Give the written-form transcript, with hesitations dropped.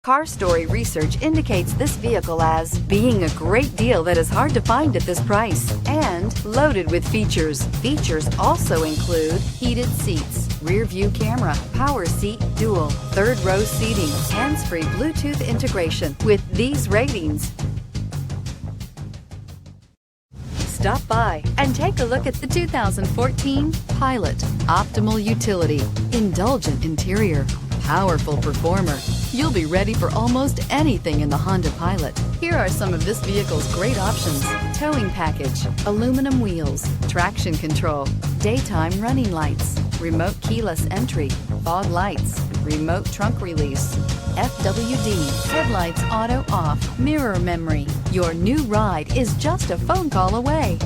Car Story research indicates this vehicle as being a great deal that is hard to find at this price and loaded with features. Features also include heated seats, rear view camera, power seat dual, third row seating, hands-free Bluetooth integration. With these ratings, stop by and take a look at the 2014 Pilot. Optimal utility, indulgent interior, powerful performer. You'll be ready for almost anything in the Honda Pilot. Here are some of this vehicle's great options: towing package, aluminum wheels, traction control, daytime running lights, remote keyless entry, fog lights, remote trunk release, FWD, headlights auto off, mirror memory. Your new ride is just a phone call away.